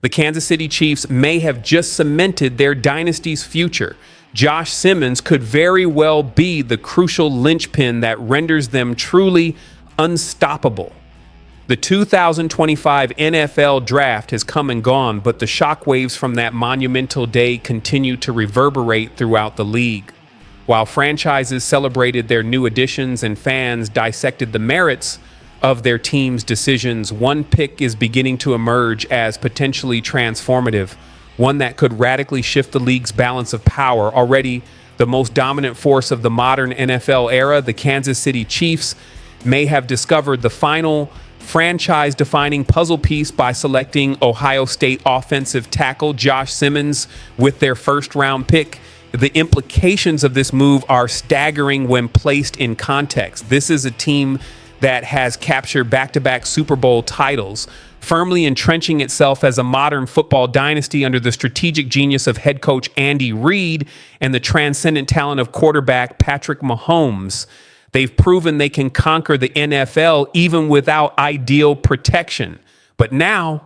The Kansas City Chiefs may have just cemented their dynasty's future. Josh Simmons could very well be the crucial linchpin that renders them truly unstoppable. The 2025 NFL Draft has come and gone, but the shockwaves from that monumental day continue to reverberate throughout the league. While franchises celebrated their new additions and fans dissected the merits of their team's decisions, one pick is beginning to emerge as potentially transformative, one that could radically shift the league's balance of power. Already the most dominant force of the modern NFL era, the Kansas City Chiefs may have discovered the final franchise-defining puzzle piece by selecting Ohio State offensive tackle Josh Simmons with their first-round pick. The implications of this move are staggering when placed in context. This is a team that has captured back-to-back Super Bowl titles, firmly entrenching itself as a modern football dynasty under the strategic genius of head coach Andy Reid and the transcendent talent of quarterback Patrick Mahomes. They've proven they can conquer the NFL even without ideal protection. But now,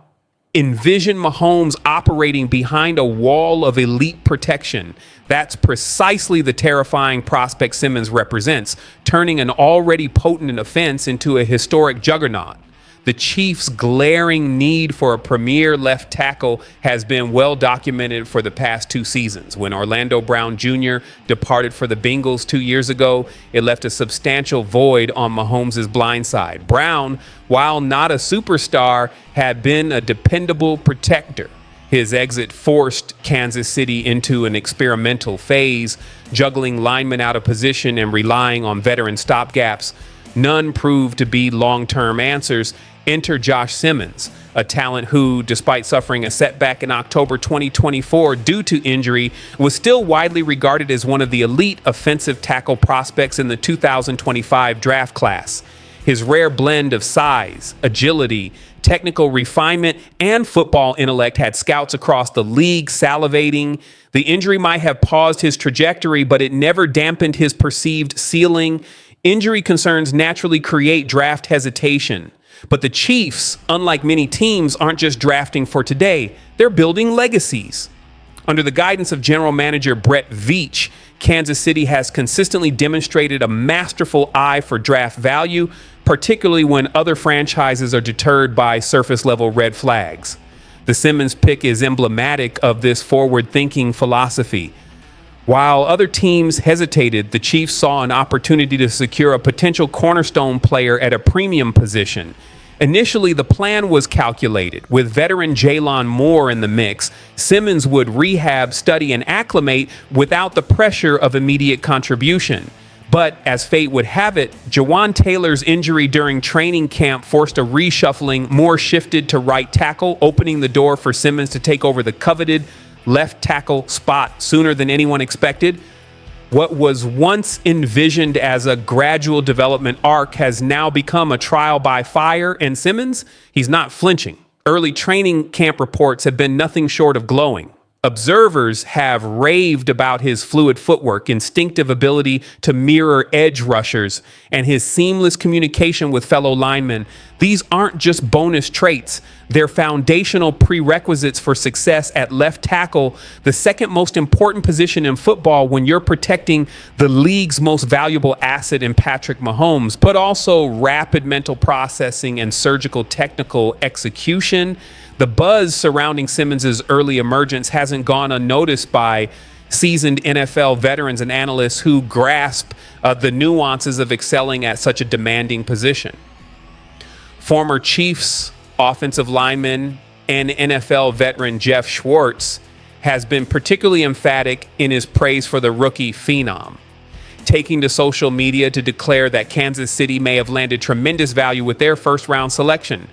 envision Mahomes operating behind a wall of elite protection. That's precisely the terrifying prospect Simmons represents, turning an already potent offense into a historic juggernaut. The Chiefs' glaring need for a premier left tackle has been well documented for the past 2 seasons. When Orlando Brown Jr. departed for the Bengals 2 years ago, it left a substantial void on Mahomes' blind side. Brown, while not a superstar, had been a dependable protector. His exit forced Kansas City into an experimental phase, juggling linemen out of position and relying on veteran stopgaps. None proved to be long-term answers. Enter Josh Simmons, a talent who, despite suffering a setback in October 2024 due to injury, was still widely regarded as one of the elite offensive tackle prospects in the 2025 draft class. His rare blend of size, agility, technical refinement, and football intellect had scouts across the league salivating. The injury might have paused his trajectory, but it never dampened his perceived ceiling. Injury concerns naturally create draft hesitation. But the Chiefs, unlike many teams, aren't just drafting for today. They're building legacies. Under the guidance of general manager Brett Veach, Kansas City has consistently demonstrated a masterful eye for draft value, particularly when other franchises are deterred by surface-level red flags. The Simmons pick is emblematic of this forward-thinking philosophy. While other teams hesitated, the Chiefs saw an opportunity to secure a potential cornerstone player at a premium position. Initially, the plan was calculated. With veteran Jalen Moore in the mix, Simmons would rehab, study, and acclimate without the pressure of immediate contribution. But as fate would have it, Jawan Taylor's injury during training camp forced a reshuffling. Moore shifted to right tackle, opening the door for Simmons to take over the coveted left tackle spot sooner than anyone expected. What was once envisioned as a gradual development arc has now become a trial by fire, and Simmons, he's not flinching. Early training camp reports have been nothing short of glowing. Observers have raved about his fluid footwork, instinctive ability to mirror edge rushers, and his seamless communication with fellow linemen. These aren't just bonus traits. They're foundational prerequisites for success at left tackle, the second most important position in football when you're protecting the league's most valuable asset in Patrick Mahomes, but also rapid mental processing and surgical technical execution. The buzz surrounding Simmons' early emergence hasn't gone unnoticed by seasoned NFL veterans and analysts who grasp the nuances of excelling at such a demanding position. Former Chiefs offensive lineman and NFL veteran Geoff Schwartz has been particularly emphatic in his praise for the rookie phenom, taking to social media to declare that Kansas City may have landed tremendous value with their first-round selection.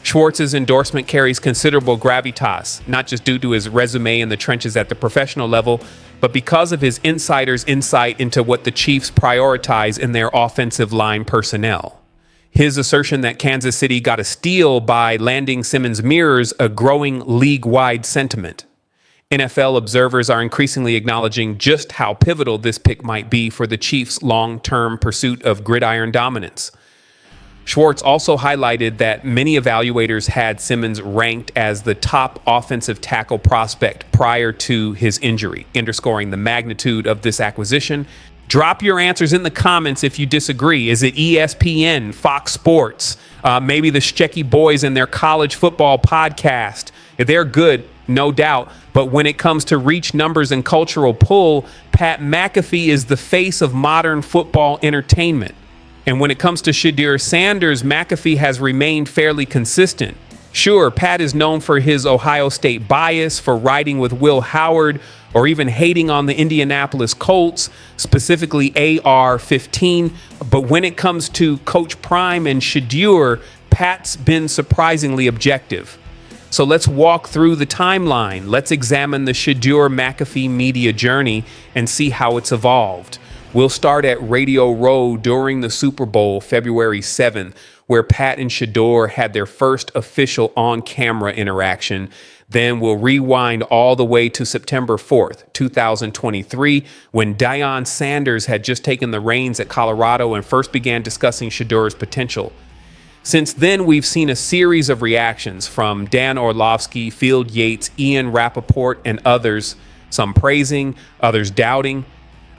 Schwartz's endorsement carries considerable gravitas, not just due to his resume in the trenches at the professional level, but because of his insider's insight into what the Chiefs prioritize in their offensive line personnel. His assertion that Kansas City got a steal by landing Simmons mirrors a growing league-wide sentiment. NFL observers are increasingly acknowledging just how pivotal this pick might be for the Chiefs' long-term pursuit of gridiron dominance. Schwartz also highlighted that many evaluators had Simmons ranked as the top offensive tackle prospect prior to his injury, underscoring the magnitude of this acquisition. Drop your answers in the comments if you disagree. Is it ESPN, Fox Sports, maybe the Shecky Boys and their college football podcast? They're good, no doubt. But when it comes to reach numbers and cultural pull, Pat McAfee is the face of modern football entertainment. And when it comes to Shedeur Sanders, McAfee has remained fairly consistent. Sure, Pat is known for his Ohio State bias, for riding with Will Howard, or even hating on the Indianapolis Colts, specifically AR-15. But when it comes to Coach Prime and Shedeur, Pat's been surprisingly objective. So let's walk through the timeline. Let's examine the Shedeur McAfee media journey and see how it's evolved. We'll start at Radio Row during the Super Bowl, February 7th, where Pat and Shedeur had their first official on-camera interaction. Then we'll rewind all the way to September 4th, 2023, when Deion Sanders had just taken the reins at Colorado and first began discussing Shedeur's potential. Since then, we've seen a series of reactions from Dan Orlovsky, Field Yates, Ian Rappaport, and others, some praising, others doubting.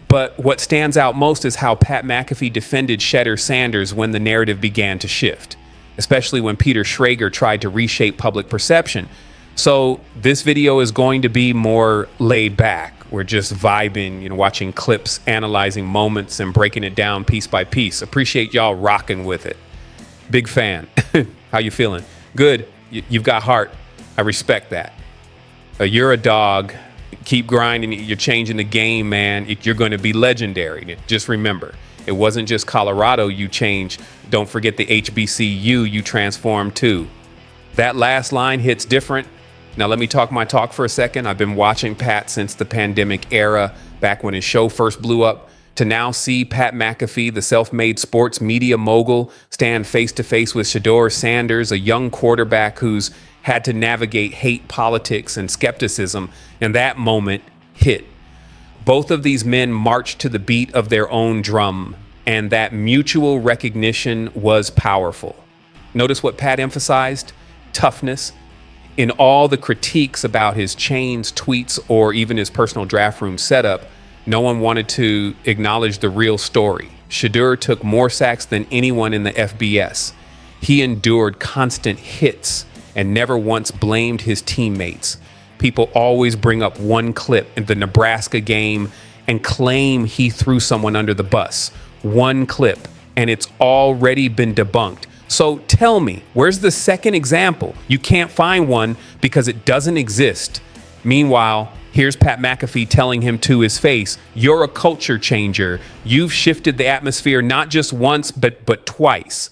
But what stands out most is how Pat McAfee defended Shedeur Sanders when the narrative began to shift, especially when Peter Schrager tried to reshape public perception. So this video is going to be more laid back. We're just vibing, watching clips, analyzing moments, and breaking it down piece by piece. Appreciate y'all rocking with it. Big fan. How you feeling? Good. You've got heart. I respect that. You're a dog. Keep grinding. You're changing the game, man. You're going to be legendary. Just remember, it wasn't just Colorado you changed. Don't forget the HBCU you transformed too. That last line hits different. Now let me talk my talk for a second. I've been watching Pat since the pandemic era, back when his show first blew up, to now see Pat McAfee, the self-made sports media mogul, stand face-to-face with Shedeur Sanders, a young quarterback who's had to navigate hate politics and skepticism, and that moment hit. Both of these men marched to the beat of their own drum, and that mutual recognition was powerful. Notice what Pat emphasized: toughness. In all the critiques about his chains, tweets, or even his personal draft room setup, no one wanted to acknowledge the real story. Shedeur took more sacks than anyone in the FBS. He endured constant hits and never once blamed his teammates. People always bring up one clip in the Nebraska game and claim he threw someone under the bus. One clip, and it's already been debunked. So tell me, where's the second example? You can't find one because it doesn't exist. Meanwhile, here's Pat McAfee telling him to his face, you're a culture changer. You've shifted the atmosphere not just once, but twice.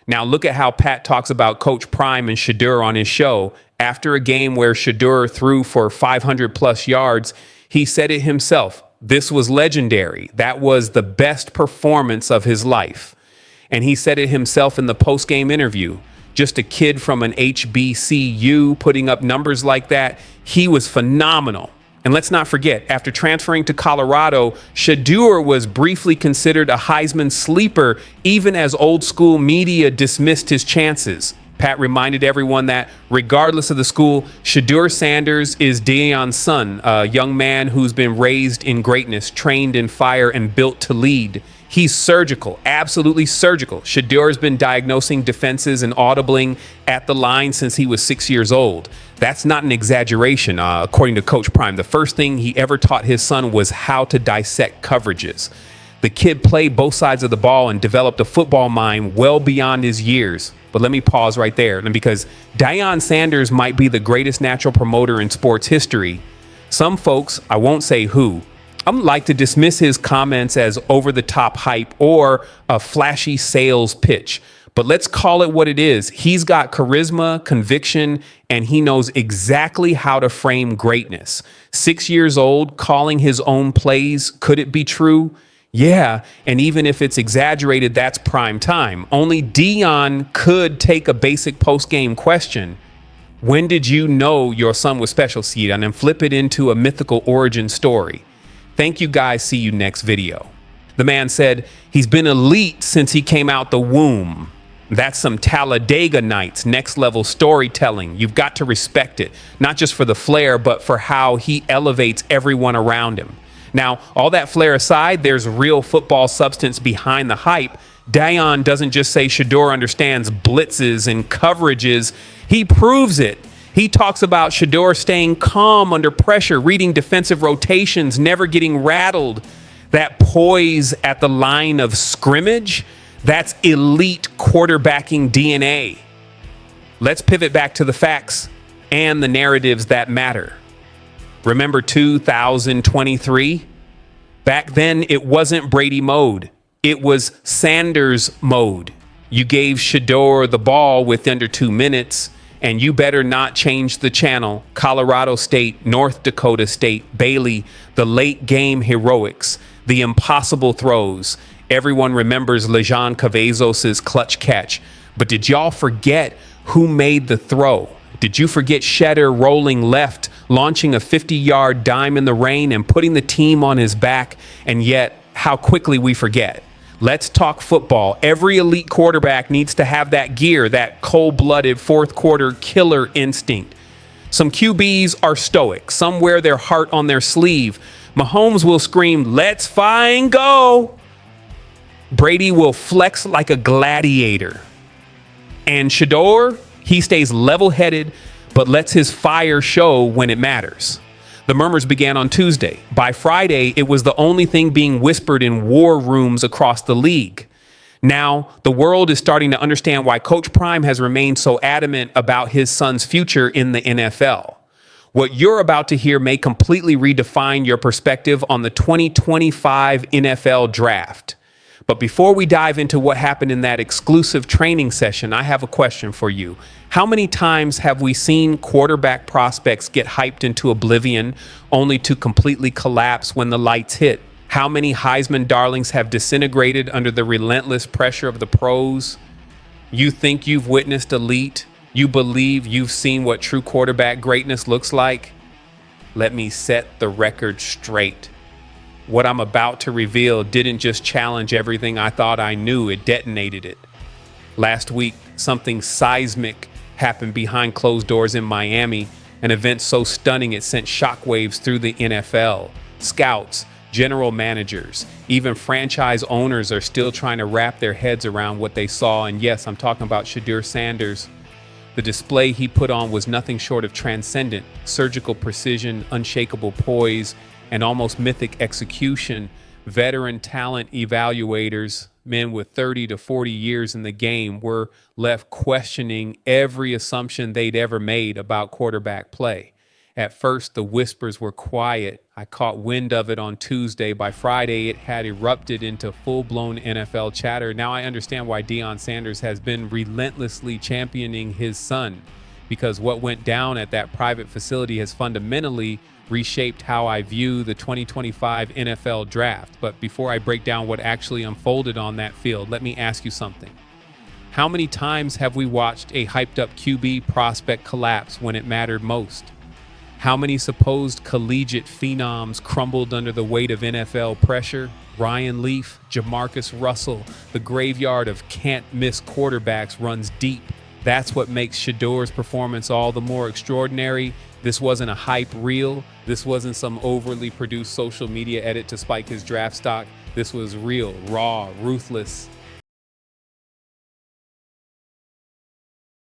Now look at how Pat talks about Coach Prime and Shedeur on his show. After a game where Shedeur threw for 500 plus yards, he said it himself. This was legendary. That was the best performance of his life. And he said it himself in the post-game interview. Just a kid from an HBCU putting up numbers like that, he was phenomenal. And let's not forget, after transferring to Colorado, Shedeur was briefly considered a Heisman sleeper, even as old school media dismissed his chances. Pat reminded everyone that regardless of the school, Shedeur Sanders is Deion's son, a young man who's been raised in greatness, trained in fire, and built to lead. He's surgical, absolutely surgical. Shedeur has been diagnosing defenses and audibling at the line since he was 6 years old. That's not an exaggeration, according to Coach Prime. The first thing he ever taught his son was how to dissect coverages. The kid played both sides of the ball and developed a football mind well beyond his years. But let me pause right there, because Deion Sanders might be the greatest natural promoter in sports history. Some folks, I won't say who, like to dismiss his comments as over-the-top hype or a flashy sales pitch. But let's call it what it is. He's got charisma, conviction, and he knows exactly how to frame greatness. 6 years old, calling his own plays. Could it be true? Yeah, and even if it's exaggerated, that's prime time. Only Deion could take a basic post-game question. When did you know your son was special, seed? And then flip it into a mythical origin story. Thank you guys. See you next video. The man said he's been elite since he came out the womb. That's some Talladega Nights, next level storytelling. You've got to respect it, not just for the flair, but for how he elevates everyone around him. Now, all that flair aside, there's real football substance behind the hype. Dion doesn't just say Shedeur understands blitzes and coverages. He proves it. He talks about Shedeur staying calm under pressure, reading defensive rotations, never getting rattled. That poise at the line of scrimmage, that's elite quarterbacking DNA. Let's pivot back to the facts and the narratives that matter. Remember 2023? Back then, it wasn't Brady mode. It was Sanders mode. You gave Shedeur the ball with under 2 minutes, and you better not change the channel. Colorado State, North Dakota State, Bailey, the late game heroics, the impossible throws. Everyone remembers Lejon Cavazos' clutch catch. But did y'all forget who made the throw? Did you forget Shedeur rolling left, launching a 50-yard dime in the rain and putting the team on his back? And yet, how quickly we forget. Let's talk football. Every elite quarterback needs to have that gear, that cold-blooded fourth quarter killer instinct. Some QBs are stoic. Some wear their heart on their sleeve. Mahomes will scream, "Let's fine go." Brady will flex like a gladiator. And Shedeur, he stays level-headed, but lets his fire show when it matters. The murmurs began on Tuesday. By Friday, it was the only thing being whispered in war rooms across the league. Now, the world is starting to understand why Coach Prime has remained so adamant about his son's future in the NFL. What you're about to hear may completely redefine your perspective on the 2025 NFL Draft. But before we dive into what happened in that exclusive training session, I have a question for you. How many times have we seen quarterback prospects get hyped into oblivion only to completely collapse when the lights hit? How many Heisman darlings have disintegrated under the relentless pressure of the pros? You think you've witnessed elite? You believe you've seen what true quarterback greatness looks like? Let me set the record straight. What I'm about to reveal didn't just challenge everything I thought I knew, it detonated it. Last week, something seismic happened behind closed doors in Miami, an event so stunning it sent shockwaves through the NFL. Scouts, general managers, even franchise owners are still trying to wrap their heads around what they saw. And yes, I'm talking about Shedeur Sanders. The display he put on was nothing short of transcendent, surgical precision, unshakable poise, and almost mythic execution. Veteran talent evaluators, men with 30 to 40 years in the game, were left questioning every assumption they'd ever made about quarterback play. At first, the whispers were quiet. I caught wind of it on Tuesday. By Friday, it had erupted into full-blown NFL chatter. Now I understand why Deion Sanders has been relentlessly championing his son, because what went down at that private facility has fundamentally reshaped how I view the 2025 NFL Draft. But before I break down what actually unfolded on that field, let me ask you something. How many times have we watched a hyped-up QB prospect collapse when it mattered most? How many supposed collegiate phenoms crumbled under the weight of NFL pressure? Ryan Leaf, Jamarcus Russell, the graveyard of can't-miss quarterbacks runs deep. That's what makes Shedeur's performance all the more extraordinary. This wasn't a hype reel. This wasn't some overly produced social media edit to spike his draft stock. This was real, raw, ruthless.